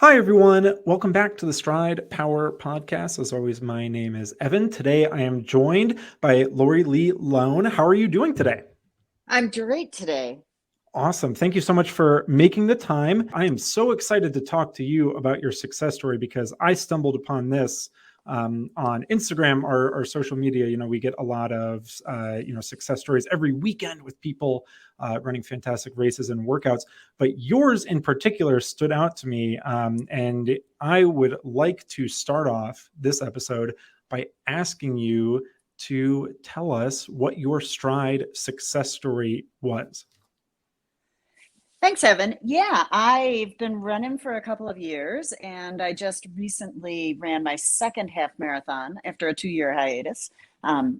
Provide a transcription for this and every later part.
Hi, everyone. Welcome back to the Stryd Power Podcast. As always, my name is Evan. Today, I am joined by Lori Lee Lone. How are you doing today? I'm great today. Awesome. Thank you so much for making the time. I am so excited to talk to you about your success story because I stumbled upon this on Instagram or social media. We get a lot of success stories every weekend with people running fantastic races and workouts. But yours in particular stood out to me, and I would like to start off this episode by asking you to tell us what your Stryd success story was. Thanks, Evan. Yeah, I've been running for a couple of years, and I just recently ran my second half marathon after a 2-year hiatus.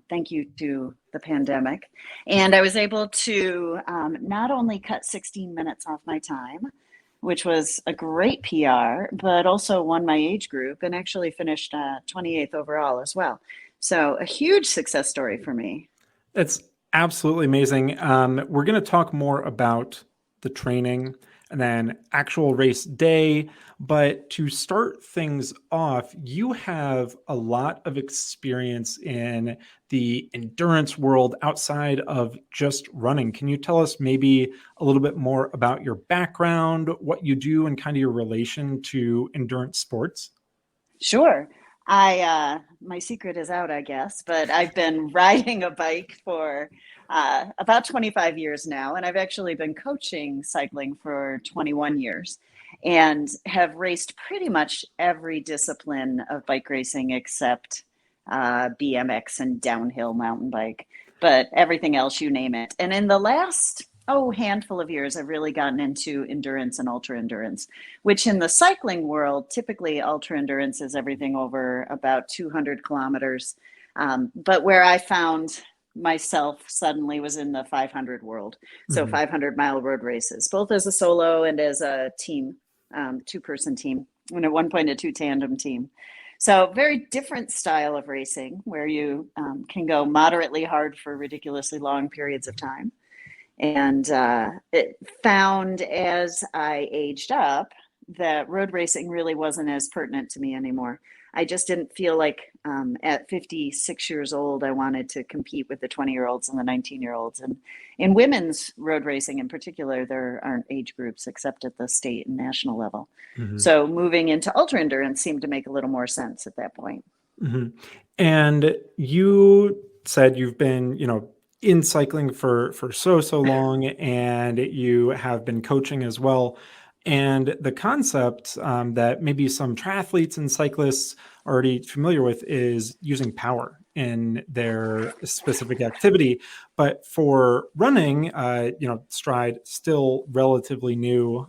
Thank you to the pandemic. And I was able to not only cut 16 minutes off my time, which was a great PR, but also won my age group and actually finished 28th overall as well. So a huge success story for me. It's absolutely amazing. We're going to talk more about the training and then actual race day. But to start things off, you have a lot of experience in the endurance world outside of just running. Can you tell us maybe a little bit more about your background, what you do, and kind of your relation to endurance sports? Sure. I my secret is out, I guess, but I've been riding a bike for about 25 years now, and I've actually been coaching cycling for 21 years and have raced pretty much every discipline of bike racing except BMX and downhill mountain bike, but everything else, you name it. And in the last handful of years, I've really gotten into endurance and ultra endurance, which in the cycling world, typically ultra endurance is everything over about 200 kilometers. But where I found myself suddenly was in the 500 world. So 500-mile road races, both as a solo and as a team, two-person team, and at one point a two-tandem team. So very different style of racing where you can go moderately hard for ridiculously long periods of time. And it found as I aged up that road racing really wasn't as pertinent to me anymore. I just didn't feel like at 56 years old, I wanted to compete with the 20-year-olds and the 19-year-olds. And in women's road racing in particular, there aren't age groups except at the state and national level. Mm-hmm. So moving into ultra endurance seemed to make a little more sense at that point. Mm-hmm. And you said you've been, in cycling for so long, and you have been coaching as well. And the concept that maybe some triathletes and cyclists are already familiar with is using power in their specific activity. But for running, Stryd still relatively new,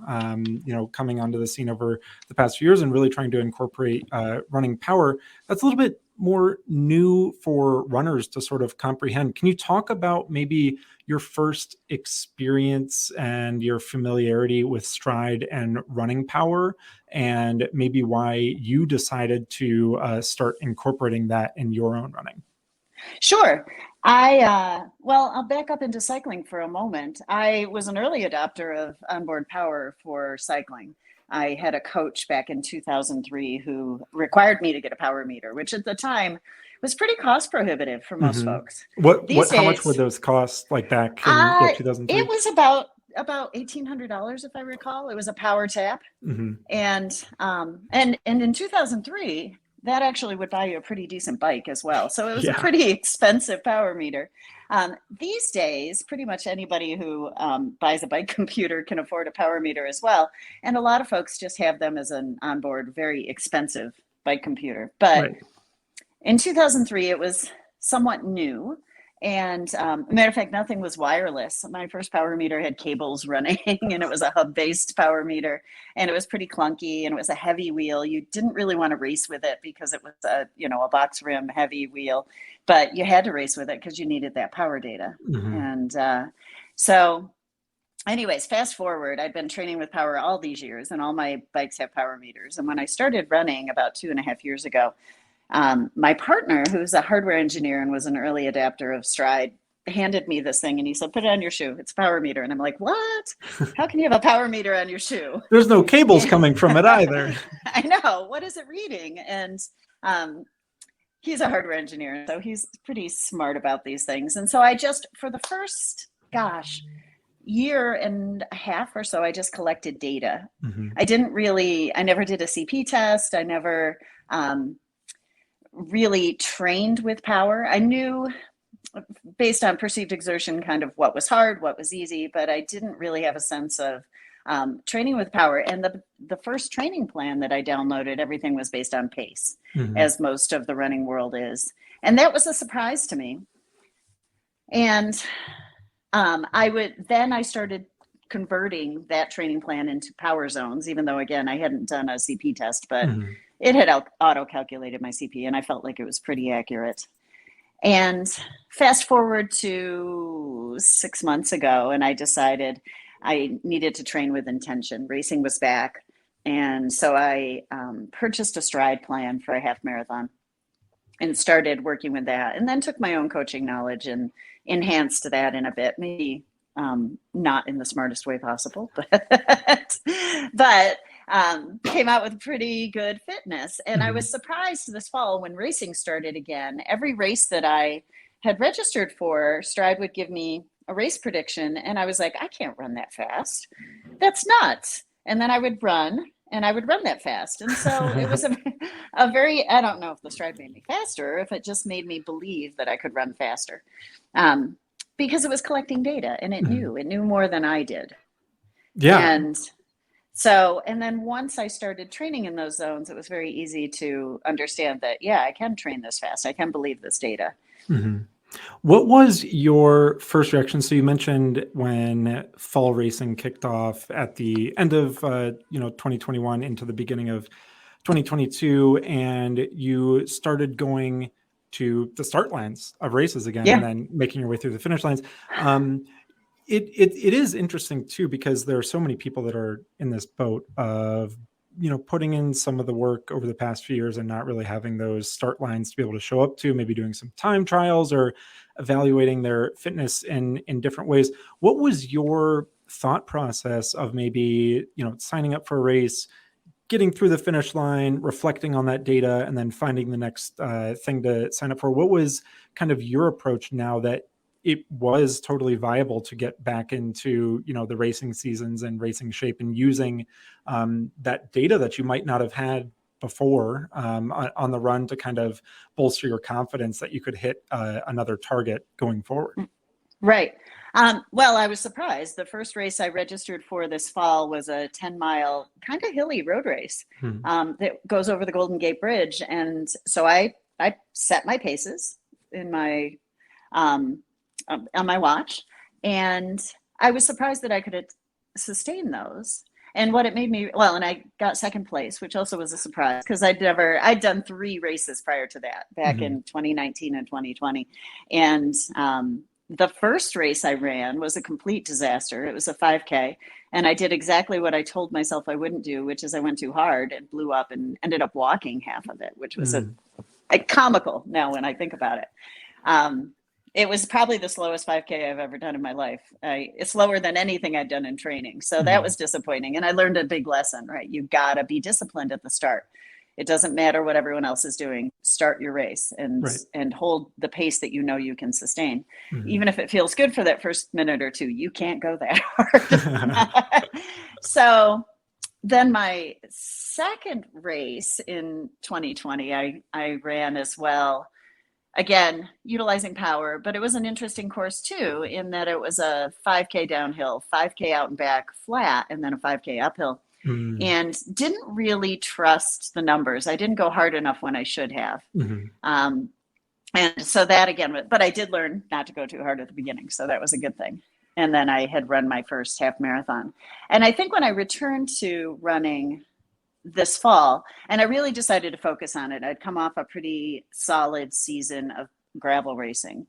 coming onto the scene over the past few years and really trying to incorporate running power. That's a little bit more new for runners to sort of comprehend. Can you talk about maybe your first experience and your familiarity with Stryd and running power, and maybe why you decided to start incorporating that in your own running? Sure. I'll back up into cycling for a moment. I was an early adopter of onboard power for cycling. I had a coach back in 2003 who required me to get a power meter, which at the time was pretty cost prohibitive for most folks. These How much would days, those cost, like back in it 2003? was about $1,800 if I recall. It was a power tap, Mm-hmm. and in 2003 that actually would buy you a pretty decent bike as well. So it was a Yeah. pretty expensive power meter. These days, pretty much anybody who buys a bike computer can afford a power meter as well. And a lot of folks just have them as an onboard, very expensive bike computer. But Right. in 2003, it was somewhat new. And matter of fact, nothing was wireless. My first power meter had cables running, and it was a hub-based power meter, and it was pretty clunky, and it was a heavy wheel. You didn't really want to race with it because it was a box rim heavy wheel, but you had to race with it because you needed that power data. Mm-hmm. And so, anyways, fast forward, I'd been training with power all these years, and all my bikes have power meters. And when I started running about 2.5 years ago, my partner, who's a hardware engineer and was an early adapter of Stryd, handed me this thing and he said, put it on your shoe. It's a power meter. And I'm like, what? How can you have a power meter on your shoe? There's no cables coming from it either. I know. What is it reading? And he's a hardware engineer, so he's pretty smart about these things. And so I just, for the first, year and a half or so, I just collected data. Mm-hmm. I never did a CP test. I never really trained with power. I knew based on perceived exertion kind of what was hard, what was easy, but I didn't really have a sense of training with power. And the first training plan that I downloaded, everything was based on pace, as most of the running world is. And that was a surprise to me. And I started converting that training plan into power zones, even though, again, I hadn't done a CP test, but it had auto-calculated my CP, and I felt like it was pretty accurate. And fast forward to 6 months ago, and I decided I needed to train with intention. Racing was back. And so I purchased a Stryd plan for a half marathon and started working with that, and then took my own coaching knowledge and enhanced that in a bit, maybe not in the smartest way possible, but came out with pretty good fitness. And I was surprised this fall when racing started again. Every race that I had registered for, Stryd would give me a race prediction, and I was like, I can't run that fast. That's nuts. And then I would run, and I would run that fast. And so it was a very, I don't know if the Stryd made me faster, or if it just made me believe that I could run faster, because it was collecting data, and it knew more than I did. Yeah. And then once I started training in those zones, it was very easy to understand that, yeah, I can train this fast. I can believe this data. What was your first reaction? So you mentioned when fall racing kicked off at the end of 2021 into the beginning of 2022, and you started going to the start lines of races again, and then making your way through the finish lines. It is interesting too, because there are so many people that are in this boat of putting in some of the work over the past few years and not really having those start lines to be able to show up to, maybe doing some time trials or evaluating their fitness in different ways. What was your thought process of maybe, signing up for a race, getting through the finish line, reflecting on that data, and then finding the next thing to sign up for? What was kind of your approach now that it was totally viable to get back into, the racing seasons and racing shape, and using that data that you might not have had before on the run to kind of bolster your confidence that you could hit another target going forward? Right. Well, I was surprised. The first race I registered for this fall was a 10-mile kind of hilly road race that goes over the Golden Gate Bridge. And so I set my paces in my on my watch, and I was surprised that I could sustain those. And what it made me, and I got second place, which also was a surprise, because I'd done 3 races prior to that, back in 2019 and 2020. And the first race I ran was a complete disaster. It was a 5K, and I did exactly what I told myself I wouldn't do, which is I went too hard and blew up and ended up walking half of it, which was a comical now when I think about it. It was probably the slowest 5K I've ever done in my life. It's slower than anything I'd done in training. So that was disappointing. And I learned a big lesson, right? You gotta be disciplined at the start. It doesn't matter what everyone else is doing. Start your race and hold the pace that you can sustain. Even if it feels good for that first minute or two, you can't go that hard. So then my second race in 2020, I ran as well. Again, utilizing power, but it was an interesting course too, in that it was a 5K downhill, 5K out and back flat, and then a 5K uphill. And didn't really trust the numbers. I didn't go hard enough when I should have. And so that again, but I did learn not to go too hard at the beginning. So that was a good thing. And then I had run my first half marathon. And I think when I returned to running this fall, and I really decided to focus on it, I'd come off a pretty solid season of gravel racing,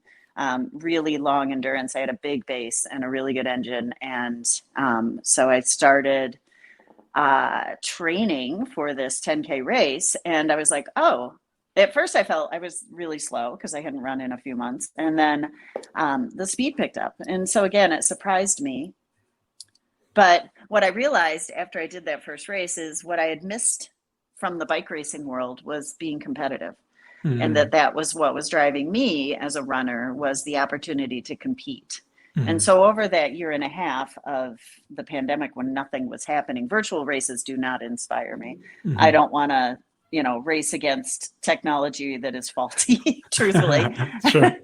really long endurance. I had a big base and a really good engine. And so I started training for this 10K race, and I was like, oh, at first I felt I was really slow because I hadn't run in a few months. And then the speed picked up. And so again, it surprised me. But what I realized after I did that first race is what I had missed from the bike racing world was being competitive. And Mm-hmm. that was what was driving me as a runner, was the opportunity to compete. And Mm-hmm. so over that year and a half of the pandemic, when nothing was happening, virtual races do not inspire me. I Mm-hmm. don't want to, race against technology that is faulty, truthfully. Sure.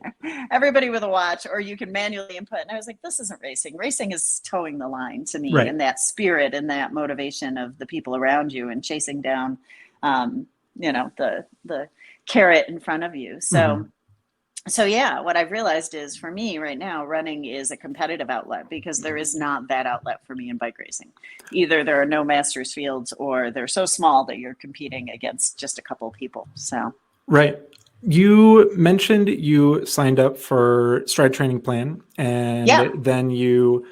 Everybody with a watch, or you can manually input. And I was like, this isn't racing. Racing is towing the line to me, Right. and that spirit and that motivation of the people around you and chasing down, the carrot in front of you. Mm-hmm. So yeah, what I've realized is, for me right now, running is a competitive outlet because there is not that outlet for me in bike racing. Either there are no masters fields, or they're so small that you're competing against just a couple people. So Right. You mentioned you signed up for Stryd Training Plan, and yeah. then you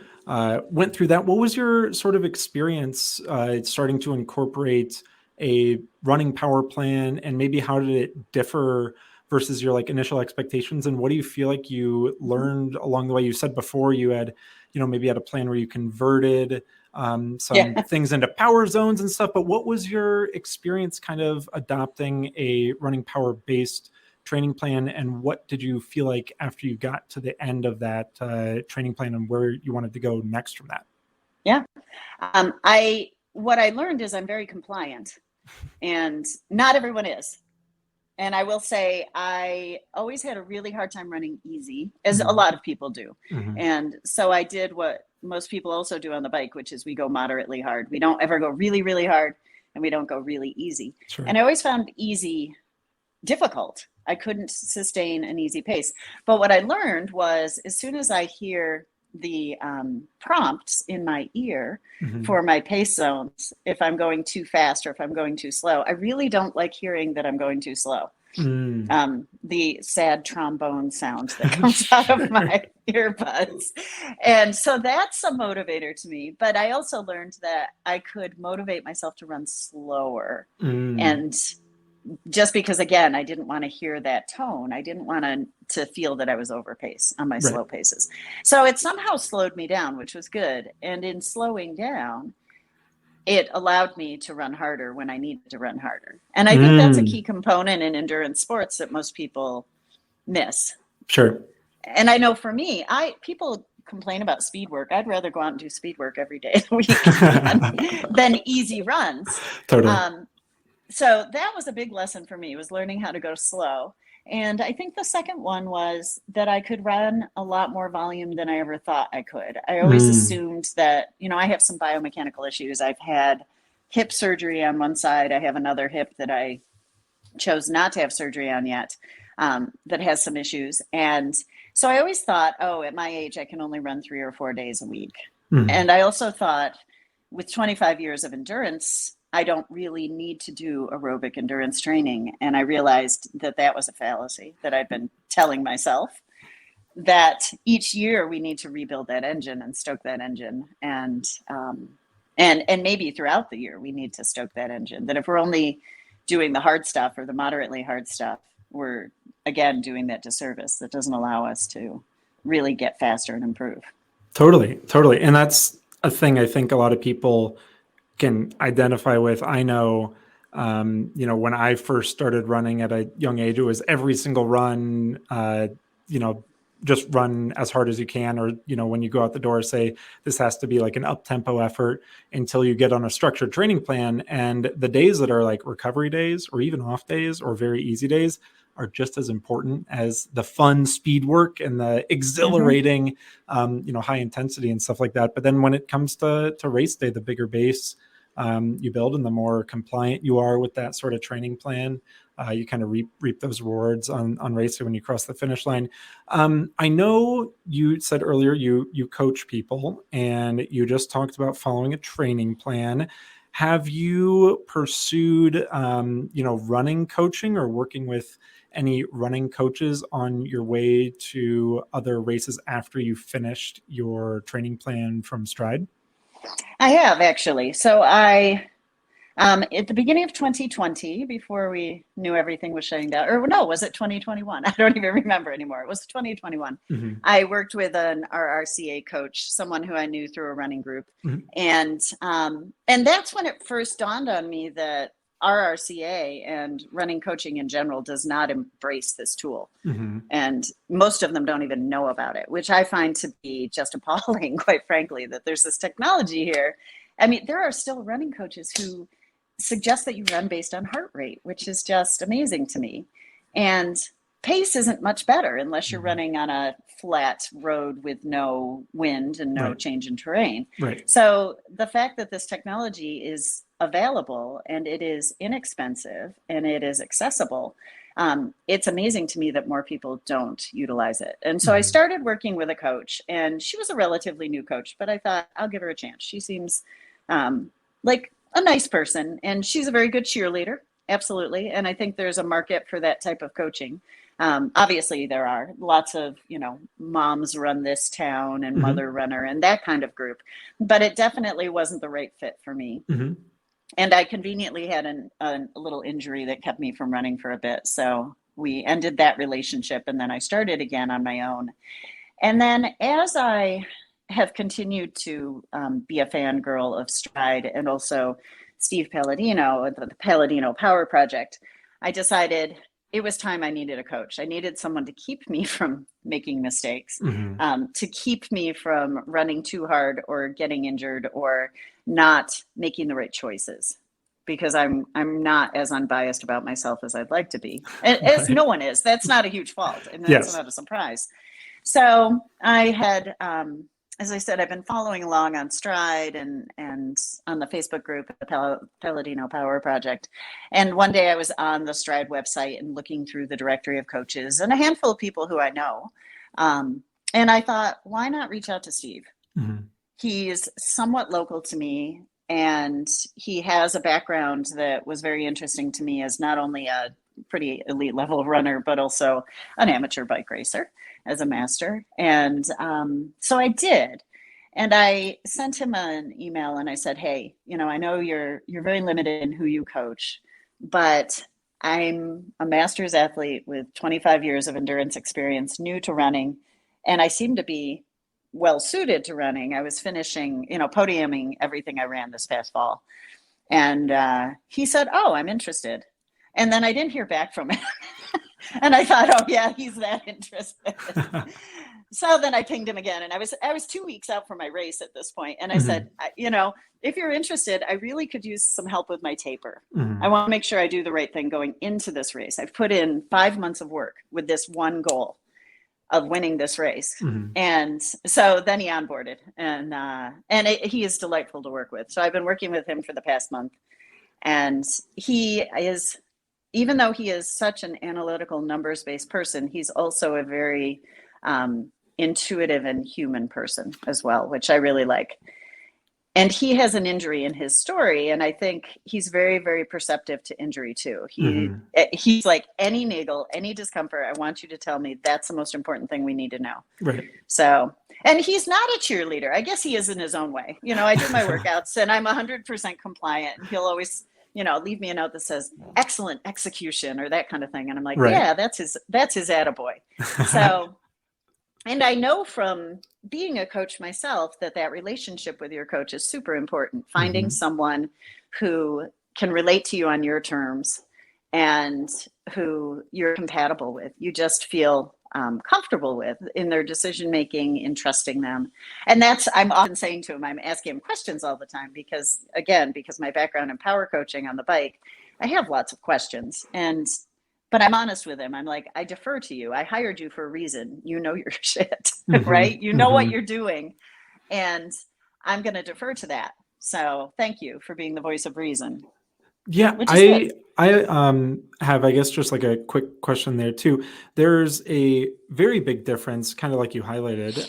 went through that. What was your sort of experience starting to incorporate a running power plan, and maybe how did it differ versus your like initial expectations? And what do you feel like you Mhm. learned along the way? You said before you had, maybe had a plan where you converted some Yeah. things into power zones and stuff. But what was your experience kind of adopting a running power based training plan, and what did you feel like after you got to the end of that training plan, and where you wanted to go next from that? Yeah. What I learned is I'm very compliant, and not everyone is. And I will say I always had a really hard time running easy, as a Mm-hmm. lot of people do. Mm-hmm. And so I did what most people also do on the bike, which is we go moderately hard. We don't ever go really, really hard, and we don't go really easy. Sure. And I always found easy difficult. I couldn't sustain an easy pace. But what I learned was, as soon as I hear the prompts in my ear Mm-hmm. for my pace zones, if I'm going too fast or if I'm going too slow, I really don't like hearing that I'm going too slow. Mm. The sad trombone sound that comes out of Sure. my earbuds. And so that's a motivator to me. But I also learned that I could motivate myself to run slower. Mm. And just because, again, I didn't want to hear that tone. I didn't want to feel that I was overpaced on my Right. slow paces. So it somehow slowed me down, which was good. And in slowing down, it allowed me to run harder when I needed to run harder. And I think that's a key Mm. component in endurance sports that most people miss. Sure. And I know for me, people complain about speed work. I'd rather go out and do speed work every day of the week than easy runs. Totally. Um, so that was a big lesson for me, was learning how to go slow. And I think the second one was that I could run a lot more volume than I ever thought I could. I always Mm. assumed that, I have some biomechanical issues. I've had hip surgery on one side. I have another hip that I chose not to have surgery on yet, that has some issues. And so I always thought, oh, at my age, I can only run 3 or 4 days a week. Mm. And I also thought, with 25 years of endurance, I don't really need to do aerobic endurance training. And I realized that that was a fallacy that I'd been telling myself, that each year we need to rebuild that engine and stoke that engine. And maybe throughout the year, we need to stoke that engine. That if we're only doing the hard stuff or the moderately hard stuff, we're, again, doing that disservice that doesn't allow us to really get faster and improve. Totally. Totally. And that's a thing I think a lot of people can identify with. I know, when I first started running at a young age, it was every single run, just run as hard as you can, or, when you go out the door, say this has to be like an up tempo effort until you get on a structured training plan. And the days that are like recovery days or even off days or very easy days are just as important as the fun speed work and the Mm-hmm. exhilarating, high intensity and stuff like that. But then when it comes to race day, the bigger base you build, and the more compliant you are with that sort of training plan, you kind of reap those rewards on race day when you cross the finish line. I know you said earlier you coach people, and you just talked about following a training plan. Have you pursued, running coaching or working with any running coaches on your way to other races after you finished your training plan from Stryd? I have, actually. So At the beginning of 2020, before we knew everything was shutting down, or no, was it 2021? I don't even remember anymore. It was 2021. Mhm. I worked with an RRCA coach, someone who I knew through a running group, Mhm. and that's when it first dawned on me that RRCA and running coaching in general does not embrace this tool. Mhm. And most of them don't even know about it, which I find to be just appalling, quite frankly, that there's this technology here. I mean, there are still running coaches who suggest that you run based on heart rate, which is just amazing to me. And pace isn't much better unless you're Mhm. running on a flat road with no wind and no Right. change in terrain. Right. So the fact that this technology is available and it is inexpensive and it is accessible, it's amazing to me that more people don't utilize it. And so I Mhm. started working with a coach, and she was a relatively new coach, but I thought I'll give her a chance. She seems like a nice person, and she's a very good cheerleader. Absolutely. And I think there's a market for that type of coaching. Obviously, there are lots of, moms run this town and Mhm. mother runner and that kind of group, but it definitely wasn't the right fit for me. Mhm. And I conveniently had a little injury that kept me from running for a bit. So we ended that relationship, and then I started again on my own. And then as I have continued to be a fangirl of Stryd and also Steve Palladino, the Palladino Power Project, I decided it was time I needed a coach. I needed someone to keep me from making mistakes, Mhm. to keep me from running too hard or getting injured or not making the right choices. Because I'm not as unbiased about myself as I'd like to be, as Right. no one is. That's not a huge fault, and that's Yes. not a surprise. So I had, as I said, I've been following along on Stryd and on the Facebook group, the Palladino Power Project. And one day I was on the Stryd website and looking through the directory of coaches and a handful of people who I know. And I thought, why not reach out to Steve? Mhm. He's somewhat local to me, and he has a background that was very interesting to me as not only a pretty elite level runner, but also an amateur bike racer as a master. And so I did. And I sent him an email and I said, hey, I know you're very limited in who you coach, but I'm a master's athlete with 25 years of endurance experience, new to running, and I seem to be well suited to running. I was finishing, podiuming everything I ran this past fall. And he said, oh, I'm interested. And then I didn't hear back from him. And I thought, oh yeah, he's that interested. So then I pinged him again, and I was 2 weeks out from my race at this point, and I said, Mhm. if you're interested, I really could use some help with my taper. I Mhm. want to make sure I do the right thing going into this race. I've put in 5 months of work with this one goal of winning this race. Mhm. And so then he onboarded, and he is delightful to work with. So I've been working with him for the past month, and he is, even though he is such an analytical numbers based person, he's also a very intuitive and human person as well, which I really like. And he has an injury in his story, and I think he's very, very perceptive to injury too. Mhm. He's like, any niggle, any discomfort, I want you to tell me. That's the most important thing we need to know. Right. So, and he's not a cheerleader. I guess he is in his own way. I do my workouts and I'm 100% compliant. And he'll always, leave me a note that says excellent execution or that kind of thing. And I'm like, Right. yeah, that's his attaboy. So, and I know from being a coach myself that relationship with your coach is super important. Finding Mhm. someone who can relate to you on your terms and who you're compatible with, you just feel comfortable with in their decision making, in trusting them. And that's, I'm often saying to him, I'm asking him questions all the time because, again, because my background in power coaching on the bike, I have lots of questions. But I'm honest with him. I'm like, I defer to you. I hired you for a reason. You know your shit, right? Mhm. You know what Mhm. you're doing. And I'm going to defer to that. So thank you for being the voice of reason, Yeah, which is good. I have, I guess, just like a quick question there too. There's a very big difference, kind of like you highlighted,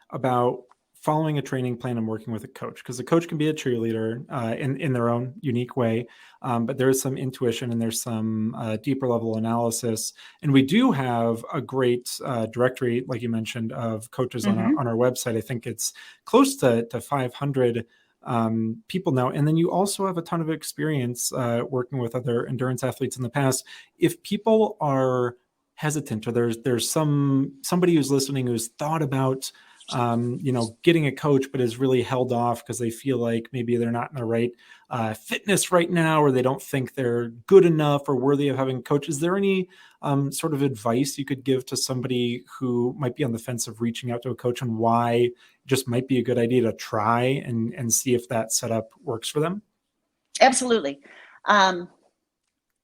about following a training plan and working with a coach, because the coach can be a cheerleader in their own unique way, but there is some intuition and there's some deeper level analysis. And we do have a great directory, like you mentioned, of coaches on Mm-hmm. our website. I think it's close to 500 people know. And then you also have a ton of experience working with other endurance athletes in the past. If people are hesitant, or there's somebody who's listening who's thought about getting a coach, but is really held off because they feel like maybe they're not in the right fitness right now, or they don't think they're good enough or worthy of having a coach. Is there any sort of advice you could give to somebody who might be on the fence of reaching out to a coach, and why it just might be a good idea to try and see if that setup works for them? Absolutely.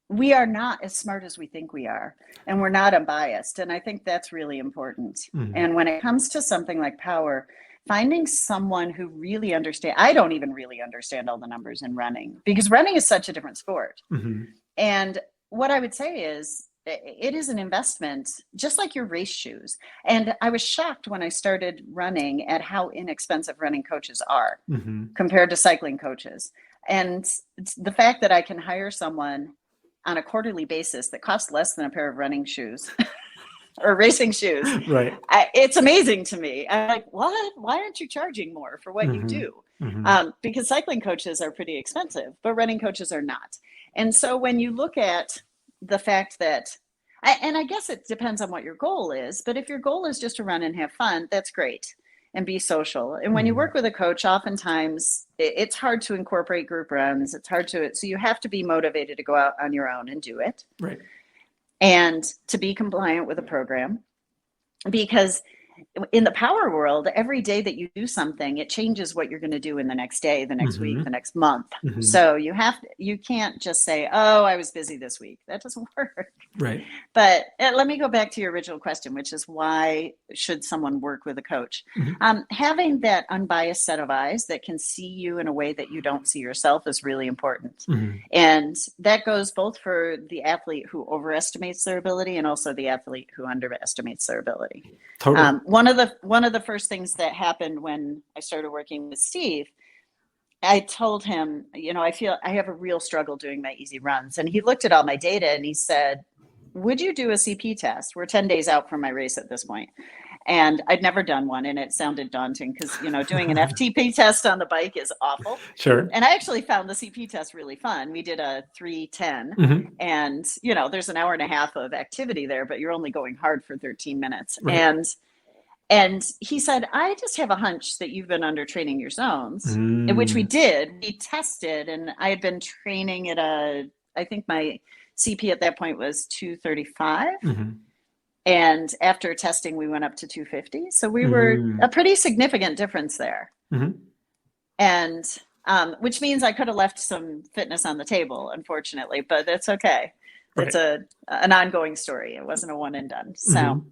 We are not as smart as we think we are, and we're not unbiased. And I think that's really important. Mhm. And when it comes to something like power, finding someone who really understands, I don't even really understand all the numbers in running, because running is such a different sport. Mhm. And what I would say is, it is an investment, just like your race shoes. And I was shocked when I started running at how inexpensive running coaches are Mhm. compared to cycling coaches. And the fact that I can hire someone on a quarterly basis that costs less than a pair of running shoes or racing shoes, Right. it's amazing to me. I'm like, what? Why aren't you charging more for what you Mhm. do? Mhm. Because cycling coaches are pretty expensive, but running coaches are not. And so when you look at the fact that, and I guess it depends on what your goal is, but if your goal is just to run and have fun, that's great, and be social. And when you Mhm. work with a coach, oftentimes it's hard to incorporate group runs. It's hard to, so you have to be motivated to go out on your own and do it, Right. and to be compliant with a program. Because in the power world, every day that you do something, it changes what you're going to do in the next day, the next week, the Mhm. next month. Mhm. So you can't just say, oh, I was busy this week. That doesn't work. Right. But let me go back to your original question, which is, why should someone work with a coach? Mhm. Having that unbiased set of eyes that can see you in a way that you don't see yourself is really important. Mhm. And that goes both for the athlete who overestimates their ability and also the athlete who underestimates their ability. Totally. One of the first things that happened when I started working with Steve, I told him, I feel I have a real struggle doing my easy runs. And he looked at all my data and he said, would you do a CP test? We're 10 days out from my race at this point. And I'd never done one, and it sounded daunting because, doing an FTP test on the bike is awful. Sure. And I actually found the CP test really fun. We did a 3:10, Mhm. and, there's an hour and a half of activity there, but you're only going hard for 13 minutes. Right. And he said, I just have a hunch that you've been under training your zones, which we Mm. did. We tested, and I had been training at I think my CP at that point was 235. Mhm. And after testing, we went up to 250. So we were Mm. a pretty significant difference there. Mhm. And which means I could have left some fitness on the table, unfortunately, but that's okay. Right. It's an ongoing story. It wasn't a one and done. So Mhm.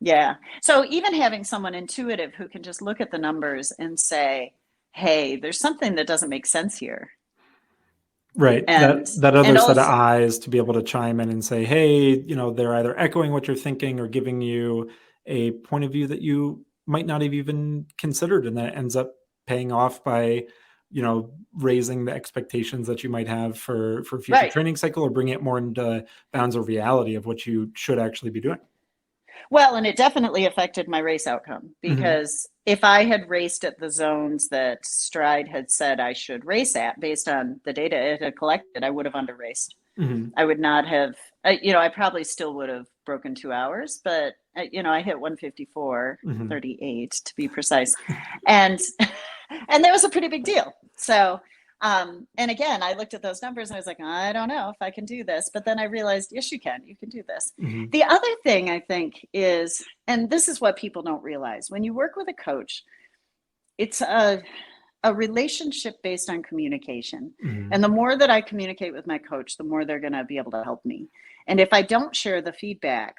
yeah. So even having someone intuitive who can just look at the numbers and say, hey, there's something that doesn't make sense here. Right. And That other set of also, eyes to be able to chime in and say, hey, they're either echoing what you're thinking or giving you a point of view that you might not have even considered. And that ends up paying off by, raising the expectations that you might have for future right. training cycle, or bringing it more into bounds of reality of what you should actually be doing. Well, and it definitely affected my race outcome, Mhm. because if I had raced at the zones that Stryd had said I should race at based on the data it had collected, I would have under raced. Mhm. I would not have, I probably still would have broken 2 hours, but I hit 154.38 to be precise. And, and that was a pretty big deal. So, and again, I looked at those numbers and I was like, I don't know if I can do this, but then I realized, yes, you can do this. Mhm. The other thing I think is, and this is what people don't realize, when you work with a coach, it's a relationship based on communication. Mhm. And the more that I communicate with my coach, the more they're going to be able to help me. And if I don't share the feedback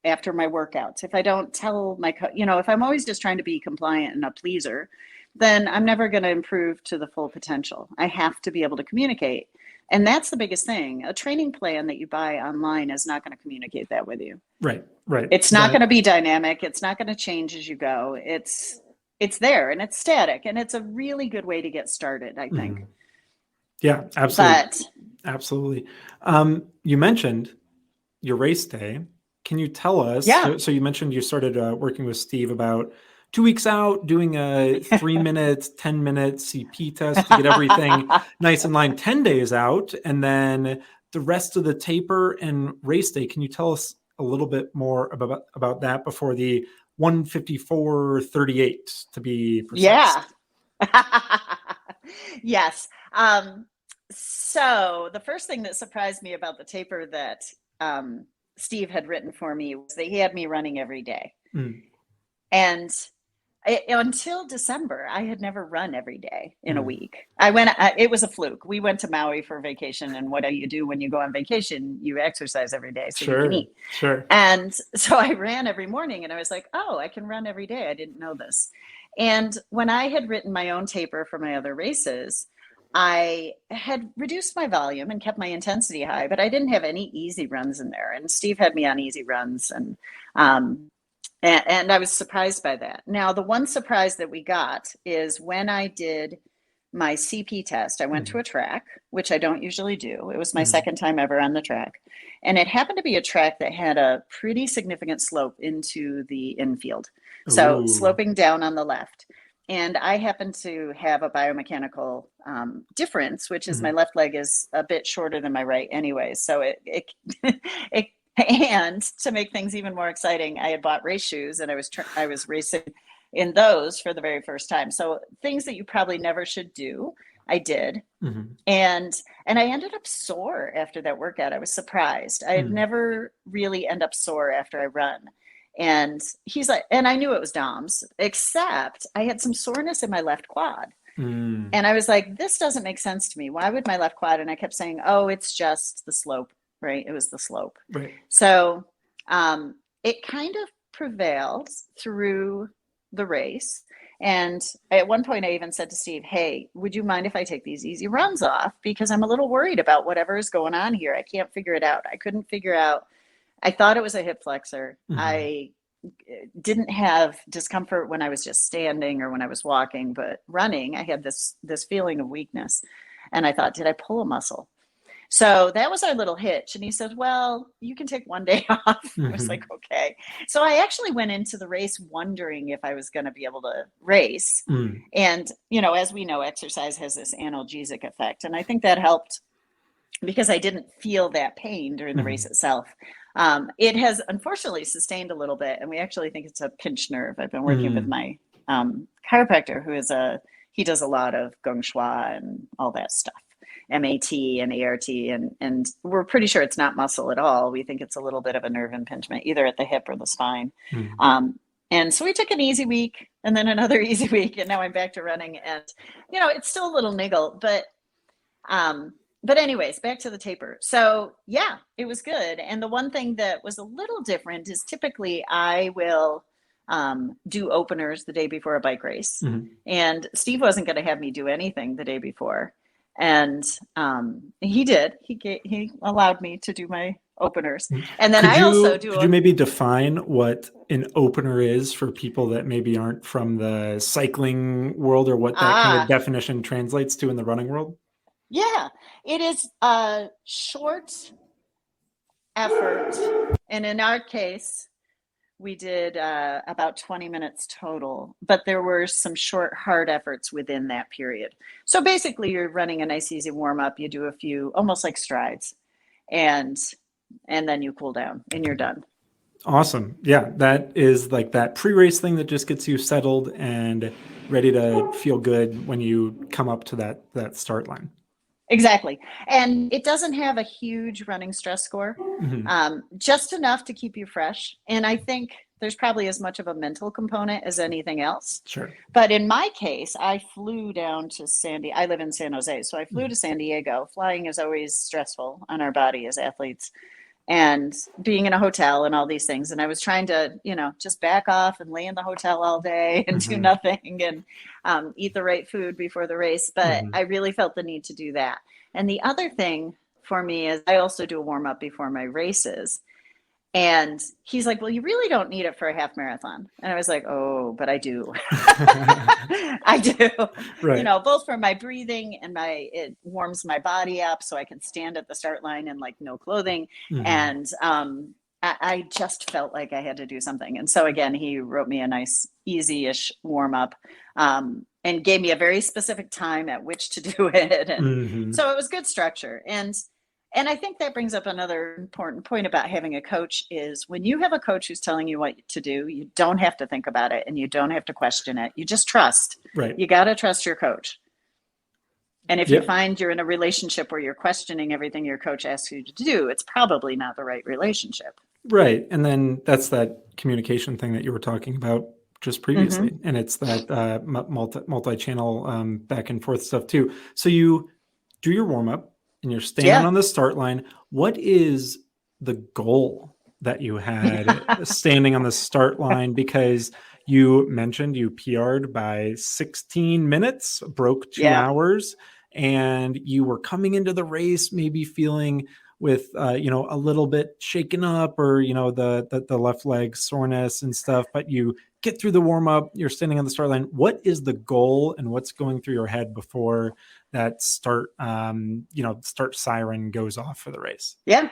after my workouts, if I don't tell my if I'm always just trying to be compliant and a pleaser, then I'm never going to improve to the full potential. I have to be able to communicate. And that's the biggest thing. A training plan that you buy online is not going to communicate that with you. Right. Right. It's not going to be dynamic. It's not going to change as you go. It's there and it's static, and it's a really good way to get started, I think. Mhm. Yeah, absolutely. But Absolutely. You mentioned your race day. Can you tell us? yeah, So you mentioned you started working with Steve about 2 weeks out, doing a 3 minute, 10-minute CP test to get everything nice in line 10 days out, and then the rest of the taper and race day. Can you tell us a little bit more about that before the 154.38 to be precise? Yeah. Yes. So the first thing that surprised me about the taper that Steve had written for me was that he had me running every day. Mm. And until December, I had never run every day in a week. It was a fluke. We went to Maui for vacation, and what do you do when you go on vacation? You exercise every day so you can eat. Sure. And so I ran every morning, and I was like, oh, I can run every day. I didn't know this. And when I had written my own taper for my other races, I had reduced my volume and kept my intensity high, but I didn't have any easy runs in there. And Steve had me on easy runs, and I was surprised by that. Now, the one surprise that we got is when I did my CP test, I went to a track, which I don't usually do. It was my second time ever on the track. And it happened to be a track that had a pretty significant slope into the infield. So sloping down on the left. And I happen to have a biomechanical difference, which is my left leg is a bit shorter than my right anyway. So it and to make things even more exciting, I had bought race shoes, and I was racing in those for the very first time. So things that you probably never should do, I did. And I ended up sore after that workout. I was surprised. I never really end up sore after I run. And he's like, and I knew it was DOMS, except I had some soreness in my left quad. And I was like, this doesn't make sense to me. Why would my left quad? And I kept saying, oh, it's just the slope, right? It was the slope. Right. So it kind of prevailed through the race. And at one point I even said to Steve, hey, would you mind if I take these easy runs off? Because I'm a little worried about whatever is going on here. I can't figure it out. I couldn't figure out. I thought it was a hip flexor. I didn't have discomfort when I was just standing or when I was walking, but running, I had this feeling of weakness. And I thought, did I pull a muscle? So that was our little hitch. And he said, well, you can take one day off. I was like, okay. So I actually went into the race wondering if I was going to be able to race. And, as we know, exercise has this analgesic effect. And I think that helped because I didn't feel that pain during the race itself. It has unfortunately sustained a little bit, and we actually think it's a pinched nerve. I've been working with my chiropractor, he does a lot of gong shui and all that stuff, MAT and ART, and we're pretty sure it's not muscle at all. We think it's a little bit of a nerve impingement, either at the hip or the spine. And so we took an easy week and then another easy week, and now I'm back to running, and it's still a little niggle, but anyways, back to the taper. So yeah, it was good. And the one thing that was a little different is typically I will do openers the day before a bike race. And Steve wasn't going to have me do anything the day before. And he did. He allowed me to do my openers. And then Could you maybe define what an opener is for people that maybe aren't from the cycling world, or what that kind of definition translates to in the running world? Yeah, it is a short effort. And in our case, we did about 20 minutes total, but there were some short, hard efforts within that period. So basically, you're running a nice, easy warm up. You do a few, almost like strides, and then you cool down and you're done. Awesome. Yeah, that is like that pre-race thing that just gets you settled and ready to feel good when you come up to that start line. Exactly. And it doesn't have a huge running stress score, just enough to keep you fresh. And I think there's probably as much of a mental component as anything else. Sure. But in my case, I flew down to I live in San Jose. So I flew to San Diego. Flying is always stressful on our body as athletes, and being in a hotel and all these things. And I was trying to, just back off and lay in the hotel all day and do nothing and eat the right food before the race. But I really felt the need to do that. And the other thing for me is I also do a warm up before my races. And he's like, well, you really don't need it for a half marathon. And I was like, oh, but I do. I do. Right. Both for my breathing and it warms my body up so I can stand at the start line in like no clothing. And I just felt like I had to do something. And so again, he wrote me a nice, easy-ish warm up, and gave me a very specific time at which to do it. And Hmm. so it was good structure. And I think that brings up another important point about having a coach is when you have a coach who's telling you what to do, you don't have to think about it and you don't have to question it. You just trust. Right. You got to trust your coach. And if you Yep. find you're in a relationship where you're questioning everything your coach asks you to do, it's probably not the right relationship. Right. And then that's that communication thing that you were talking about just previously. Mm-hmm. And it's that multi-channel back and forth stuff too. So you do your warm up and you're standing Yeah. on the start line. What is the goal that you had standing on the start line? Because you mentioned you PR'd by 16 minutes, broke two Yeah. hours, and you were coming into the race maybe feeling with a little bit shaken up, or the left leg soreness and stuff, but you get through the warm up, you're standing on the start line. What is the goal and what's going through your head before that start siren goes off for the race? Yeah.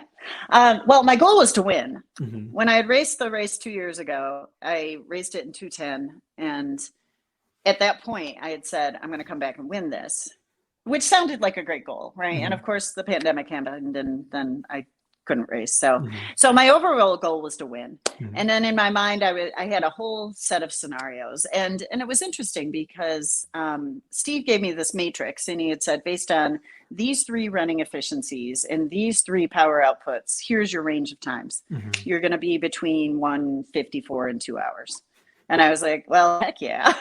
Well, my goal was to win. Mm-hmm. When I had raced the race 2 years ago, I raced it in 2:10. And at that point, I had said, I'm going to come back and win this, which sounded like a great goal, right? And Mm-hmm. of course, the pandemic happened, and then I couldn't race. So, Mm-hmm. so my overall goal was to win. Mm-hmm. And then in my mind, I had a whole set of scenarios, and it was interesting because Steve gave me this matrix, and he had said, based on these 3 running efficiencies and these 3 power outputs, here's your range of times. Mm-hmm. You're going to be between 1:54 and 2 hours. And I was like, well, heck yeah.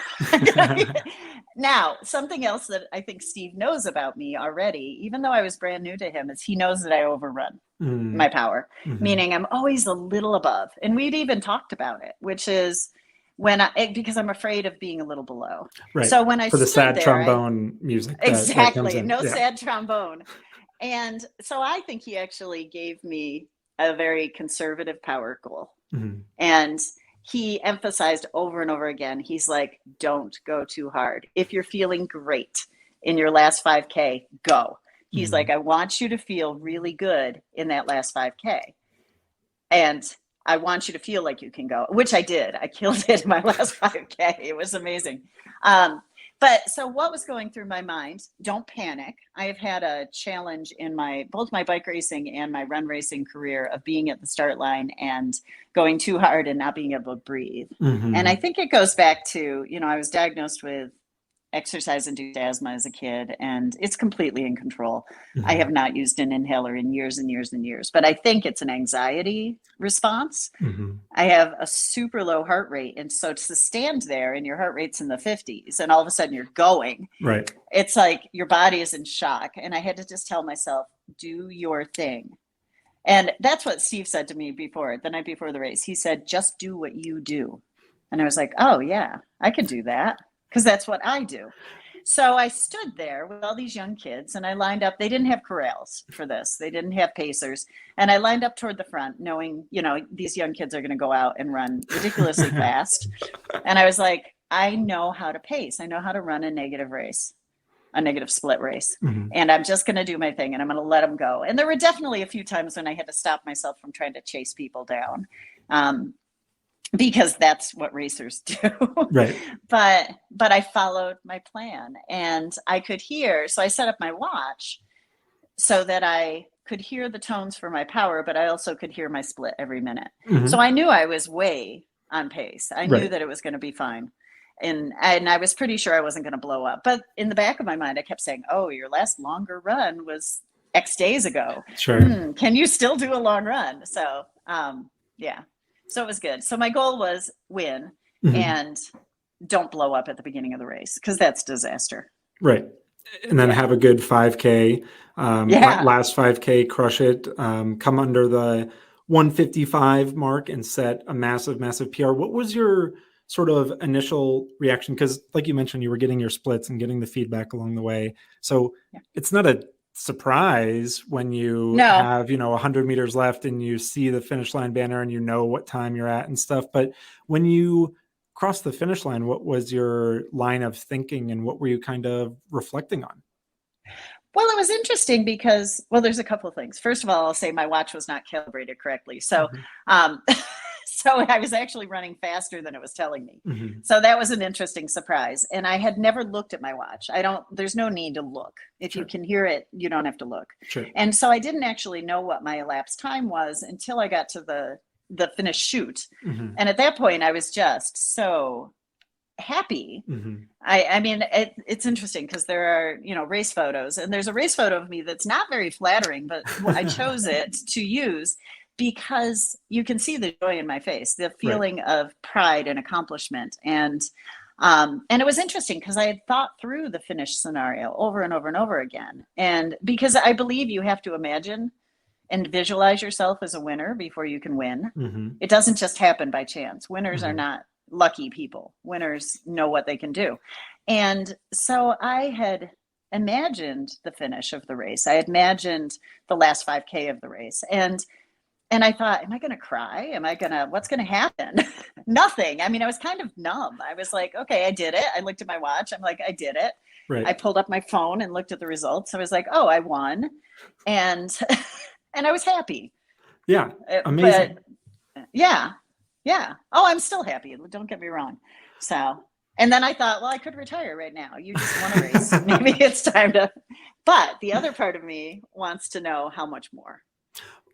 Now, something else that I think Steve knows about me already, even though I was brand new to him, is he knows that I overrun my power, Mm-hmm. meaning I'm always a little above. And we'd even talked about it, which is because I'm afraid of being a little below. Right. So when I For the stood sad there, trombone music that comes exactly, in. no Yeah. sad trombone. And so I think he actually gave me a very conservative power goal. Mm-hmm. And he emphasized over and over again, he's like, don't go too hard. If you're feeling great in your last 5K, go. He's Mm-hmm. like, I want you to feel really good in that last 5K. And I want you to feel like you can go, which I did. I killed it in my last 5K. It was amazing. But so what was going through my mind? Don't panic. I have had a challenge in both my bike racing and my run racing career of being at the start line and going too hard and not being able to breathe. And I Mm-hmm. think it goes back to, I was diagnosed with exercise-induced asthma as a kid, and it's completely in control. I Mm-hmm. have not used an inhaler in years and years and years, but I think it's an anxiety response. Mm-hmm. I have a super low heart rate. And so to stand there and your heart rate's in the 50s and all of a sudden you're going, Right. it's like your body is in shock. And I had to just tell myself, do your thing. And that's what Steve said to me the night before the race. He said, just do what you do. And I was like, oh, yeah, I could do that because that's what I do. So I stood there with all these young kids and I lined up. They didn't have corrals for this. They didn't have pacers. And I lined up toward the front knowing, these young kids are going to go out and run ridiculously fast. And I was like, I know how to pace. I know how to run a negative split race. Mm-hmm. And I'm just going to do my thing and I'm going to let them go. And there were definitely a few times when I had to stop myself from trying to chase people down. Because that's what racers do. Right. But I followed my plan and I could hear, so I set up my watch so that I could hear the tones for my power, but I also could hear my split every minute. Mm-hmm. So I knew I was way on pace. I knew Right. that it was going to be fine. And I was pretty sure I wasn't going to blow up. But in the back of my mind, I kept saying, oh, your last longer run was X days ago. Sure. Can you still do a long run? So, yeah. So it was good. So my goal was win Mm-hmm. and don't blow up at the beginning of the race because that's disaster. Right. And then have a good 5K, last 5K, crush it, come under the 155 mark and set a massive, massive PR. What was your sort of initial reaction? Because like you mentioned, you were getting your splits and getting the feedback along the way. So it's not a surprise when you have 100 meters left and you see the finish line banner and you know what time you're at and stuff. But when you cross the finish line, what was your line of thinking and what were you kind of reflecting on? Well, it was interesting because, well, there's a couple of things. First of all, I'll say my watch was not calibrated correctly. So, Mhm. um, so I was actually running faster than it was telling me. Mhm. So that was an interesting surprise. And I had never looked at my watch. There's no need to look. If you Sure. can hear it, you don't have to look. Sure. And so I didn't actually know what my elapsed time was until I got to the finished shoot. Mhm. And at that point, I was just so happy. Mhm. I mean, it's interesting because there are, race photos, and there's a race photo of me that's not very flattering, but I chose it to use because you can see the joy in my face, the Right. feeling of pride and accomplishment. And it was interesting because I had thought through the finish scenario over and over and over again. And because I believe you have to imagine and visualize yourself as a winner before you can win. Mhm. It doesn't just happen by chance. Winners are Mhm. not lucky people. Winners know what they can do. And so I had imagined the finish of the race. I had imagined the last 5K of the race. And I thought, am I going to cry? What's going to happen? Nothing. I mean, I was kind of numb. I was like, okay, I did it. I looked at my watch. I'm like, I did it. Right. I pulled up my phone and looked at the results. I was like, oh, I won. And and I was happy. Yeah. But Amazing. yeah, yeah. Oh, I'm still happy. Don't get me wrong. So, and then I thought, well, I could retire right now. You just won a race. Maybe it's time to. But the other part of me wants to know how much more.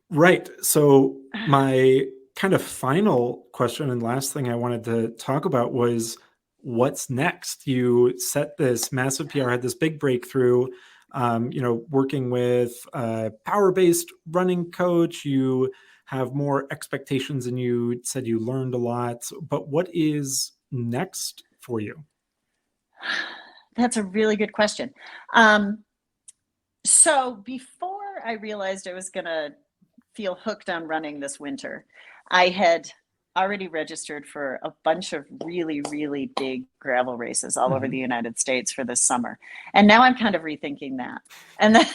Right. So my kind of final question and last thing I wanted to talk about was what's next? You set this massive PR, had this big breakthrough, working with a power-based running coach. You have more expectations and you said you learned a lot, but what is next for you? That's a really good question. So before I realized I was going to feel hooked on running this winter, I had already registered for a bunch of really, really big gravel races all over the United States for this summer. And now I'm kind of rethinking that. And then,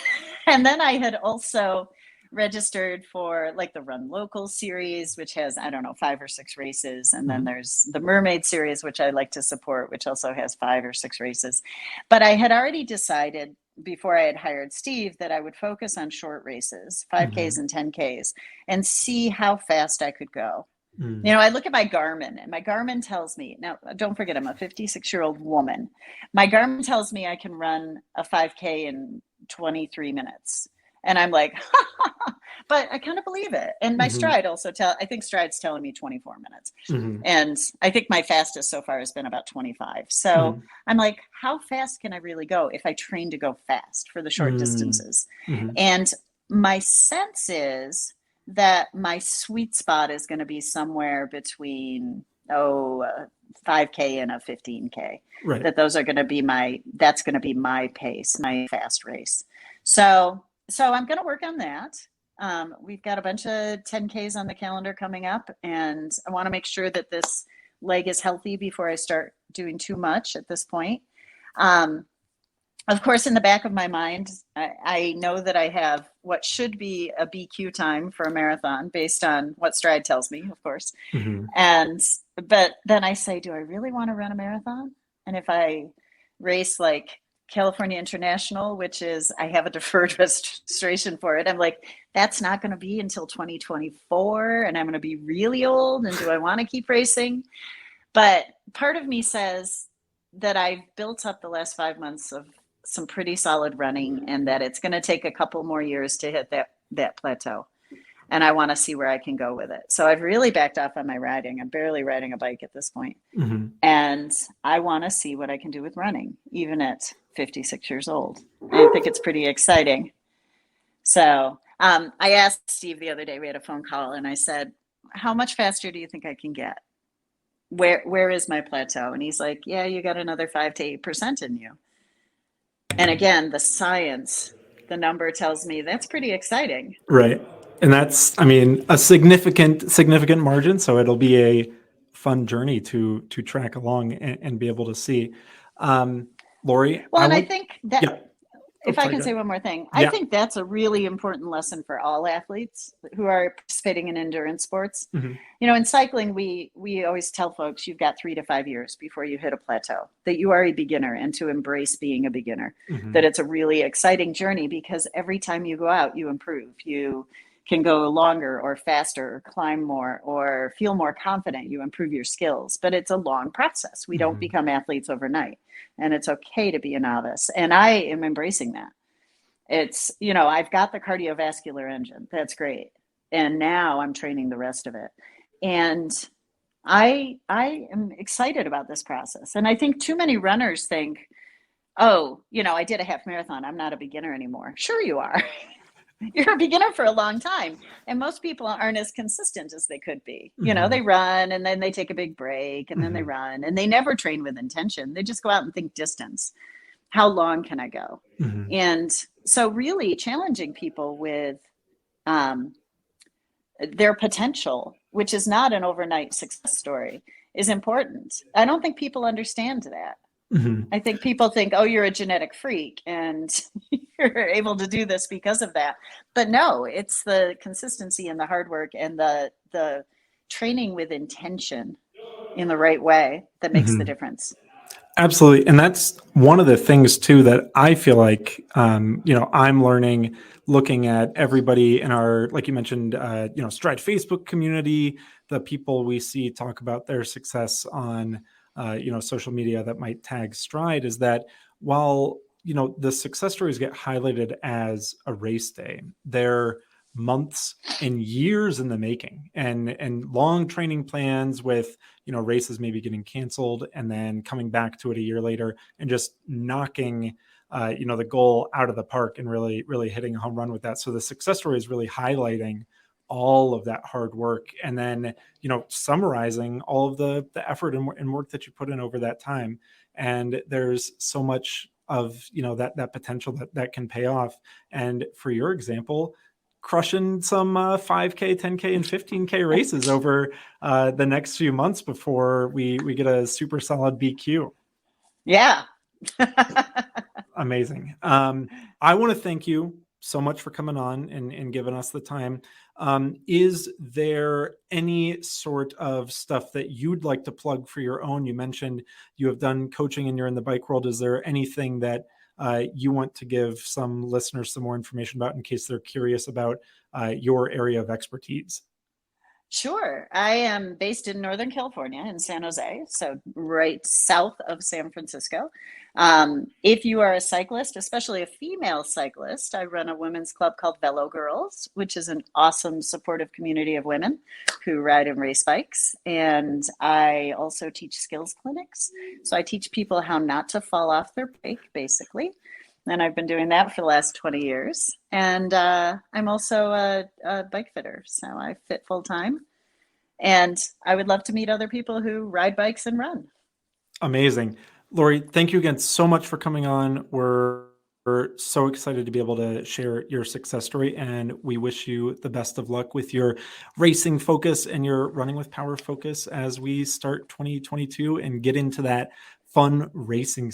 and then I had also registered for like the Run Local series, which has, I don't know, 5 or 6 races. And then there's the Mermaid series, which I like to support, which also has 5 or 6 races. But I had already decided before I had hired Steve that I would focus on short races, 5Ks and 10Ks, and see how fast I could go. I look at my Garmin, and my Garmin tells me, now don't forget, I'm a 56-year-old woman. My Garmin tells me I can run a 5K in 23 minutes. And I'm like, but I kind of believe it. And my Stryd also I think Stryd's telling me 24 minutes. And I think my fastest so far has been about 25. So I'm like, how fast can I really go if I train to go fast for the short distances? And my sense is that my sweet spot is going to be somewhere between 5K and a 15K. Right. That those are going to be that's going to be my pace, my fast race. So I'm going to work on that. We've got a bunch of 10Ks on the calendar coming up, and I want to make sure that this leg is healthy before I start doing too much at this point. Of course, in the back of my mind, I know that I have what should be a BQ time for a marathon based on what Stryd tells me, of course. But then I say, do I really want to run a marathon? And if I race like California International, which is, I have a deferred registration for it, I'm like, that's not going to be until 2024, and I'm going to be really old, and do I want to keep racing? But part of me says that I've built up the last 5 months of some pretty solid running, and that it's going to take a couple more years to hit that plateau. And I want to see where I can go with it. So I've really backed off on my riding. I'm barely riding a bike at this point. And I want to see what I can do with running, even at 56 years old. I think it's pretty exciting. So I asked Steve the other day, we had a phone call, and I said, how much faster do you think I can get? Where is my plateau? And he's like, yeah, you got another 5 to 8% in you. And again, the science, the number tells me that's pretty exciting. Right. And that's, I mean, a significant margin. So it'll be a fun journey to track along and be able to see. Lorri, Well, and I think that, yeah. Oh, If I sorry, can go say ahead. one more thing, I Yeah. think that's a really important lesson for all athletes who are participating in endurance sports. Hmm. You know, in cycling, we always tell folks you've got 3 to 5 years before you hit a plateau, that you are a beginner and to embrace being a beginner, that Hmm. it's a really exciting journey because every time you go out, you improve. You can go longer or faster or climb more or feel more confident. You improve your skills, but it's a long process. We don't Hmm. become athletes overnight, and it's okay to be a novice. And I am embracing that. It's, you know, I've got the cardiovascular engine. That's great. And now I'm training the rest of it. And I am excited about this process. And I think too many runners think, oh, you know, I did a half marathon. I'm not a beginner anymore. Sure you are. You're a beginner for a long time. And most people aren't as consistent as they could be. You know, Hmm. they run and then they take a big break and then they Hmm. run and they never train with intention. They just go out and think distance. How long can I go? Hmm. And so, really challenging people with um, their potential, which is not an overnight success story, is important. I don't think people understand that. Hmm. I think people think, oh, you're a genetic freak and you're able to do this because of that. But no, it's the consistency and the hard work and the training with intention in the right way that makes the Hmm. difference. Absolutely. And that's one of the things too that I feel like, I'm learning looking at everybody in our, like you mentioned, Stride Facebook community, the people we see talk about their success on, social media that might tag Stride, is that while, the success stories get highlighted as a race day, they're months and years in the making, and long training plans with, races maybe getting canceled and then coming back to it a year later and just knocking, the goal out of the park and really, really hitting a home run with that. So the success story is really highlighting all of that hard work, and then, summarizing all of the effort and work that you put in over that time. And there's so much of, that potential that can pay off. And for your example, crushing some 5K, 10K, and 15K races over the next few months before we get a super solid BQ. Yeah. Amazing. I want to thank you so much for coming on and giving us the time. Is there any sort of stuff that you'd like to plug for your own? You mentioned you have done coaching and you're in the bike world. Is there anything that you want to give some listeners some more information about in case they're curious about your area of expertise? Sure. I am based in Northern California in San Jose, so right south of San Francisco. If you are a cyclist, especially a female cyclist, I run a women's club called Velo Girls, which is an awesome supportive community of women who ride and race bikes. And I also teach skills clinics. So I teach people how not to fall off their bike, basically. And I've been doing that for the last 20 years. And I'm also a bike fitter, so I fit full time. And I would love to meet other people who ride bikes and run. Amazing. Lorri, thank you again so much for coming on. We're so excited to be able to share your success story, and we wish you the best of luck with your racing focus and your running with power focus as we start 2022 and get into that fun racing